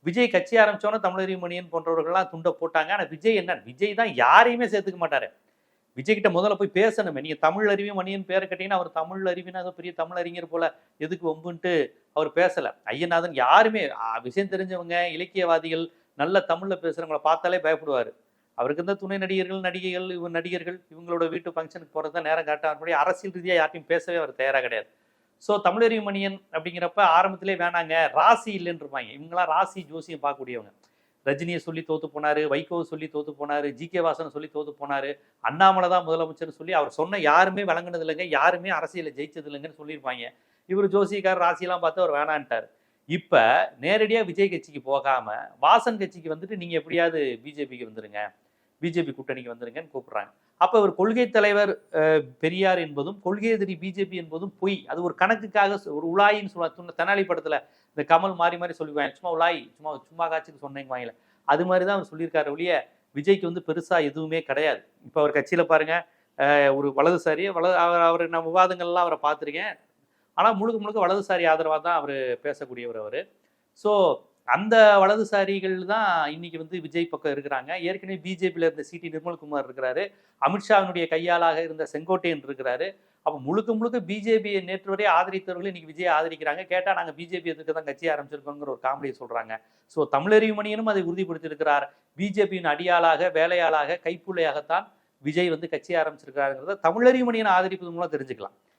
விஜய் கட்சி ஆரம்பிச்சோன்னா தமிழறிவு மணியன் போன்றவர்கள்லாம் துண்டை போட்டாங்க. ஆனா விஜய் என்ன, விஜய் தான் யாரையுமே சேர்த்துக்க மாட்டாரு. விஜய் கிட்ட முதல்ல போய் பேசணுமே. நீங்க தமிழ் அறிவி மணியன் பேரை கேட்டீங்கன்னா அவர் தமிழ் அறிவினா ஏதோ பெரிய தமிழ் அறிஞர் போல எதுக்கு வம்புன்ட்டு அவர் பேசல. ஐயநாதன் யாருமே விஷயம் தெரிஞ்சவங்க, இலக்கியவாதிகள், நல்ல தமிழ்ல பேசுறவங்கள பார்த்தாலே பயப்படுவாரு. அவருக்கு இந்த துணை நடிகர்கள், நடிகைகள், நடிகர்கள் இவங்களோட வீட்டு ஃபங்க்ஷனுக்கு போறது தான் நேரம் காட்ட அரசியல் ரீதியா யார்ட்டையும் பேசவே அவர் தயாரா கிடையாது. ஸோ தமிழறிவு மணியன் அப்படிங்கிறப்ப ஆரம்பத்திலே வேணாங்க, ராசி இல்லைன்னு இருப்பாங்க. இவங்களாம் ராசி ஜோசியம் பார்க்கக்கூடியவங்க. ரஜினியை சொல்லி தோத்து போனாரு, வைகோவை சொல்லி தோத்து போனாரு, ஜி.கே. வாசனை சொல்லி தோத்து போனாரு, அண்ணாமலை தான் முதலமைச்சர்னு சொல்லி அவர் சொன்ன யாருமே வழங்கினது இல்லைங்க, யாருமே அரசியல ஜெயிச்சது இல்லைங்கன்னு சொல்லியிருப்பாங்க. இவர் ஜோசியக்கார் ராசியெல்லாம் பார்த்து அவர் வேணான்ட்டார். இப்ப நேரடியா விஜய் கட்சிக்கு போகாம வாசன் கட்சிக்கு வந்துட்டு நீங்க எப்படியாவது பிஜேபிக்கு வந்துருங்க, பிஜேபி கூட்டணிக்கு வந்துருங்கன்னு கூப்பிடுறாங்க. அப்ப இவர் கொள்கை தலைவர் பெரியார் என்பதும் கொள்கை எதிரி பிஜேபி என்பதும் பொய். அது ஒரு கணக்குக்காக ஒரு உலாயின்னு சொல்லுவாங்க. தெனாலி படத்துல இந்த கமல் மாறி மாறி சொல்லிக்குவாங்க, சும்மா உலாய், சும்மா சும்மா காட்சிக்கு சொன்னேங்க வாங்கல. அது மாதிரி தான் அவர் சொல்லியிருக்காரு ஒழிய விஜய்க்கு வந்து பெருசா எதுவுமே கிடையாது. இப்ப அவர் கட்சியில பாருங்க, ஒரு வலதுசாரி அவர் நம்ம விவாதங்கள்லாம் அவரை பார்த்துருக்கேன். ஆனா முழுக்க முழுக்க வலதுசாரி ஆதரவா தான் அவர் பேசக்கூடியவர் அவரு. ஸோ அந்த வலதுசாரிகள் தான் இன்னைக்கு வந்து விஜய் பக்கம் இருக்கிறாங்க. ஏற்கனவே பிஜேபியில இருந்த சிடி நிர்மல்குமார் இருக்கிறாரு, அமித்ஷாவினுடைய கையாளாக இருந்த செங்கோட்டையன் இருக்கிறாரு. அப்ப முழுக்க முழுக்க பிஜேபியை நேற்று வரை ஆதரித்தவர்கள் இன்னைக்கு விஜய் ஆதரிக்கிறாங்க. கேட்டா நாங்க பிஜேபி எதுக்கு தான் கட்சி ஆரம்பிச்சிருக்கோங்கிற ஒரு காமெடியை சொல்றாங்க. ஸோ தமிழறிவு மணியனும் அதை உறுதிப்படுத்தியிருக்கிறார். பிஜேபியின் அடியாளாக, வேலையாளாக, கைப்புள்ளையாகத்தான் விஜய் வந்து கட்சி ஆரம்பிச்சிருக்காருங்கிறத தமிழறிவு மணியனை ஆதரிப்பது மூலம் தெரிஞ்சுக்கலாம்.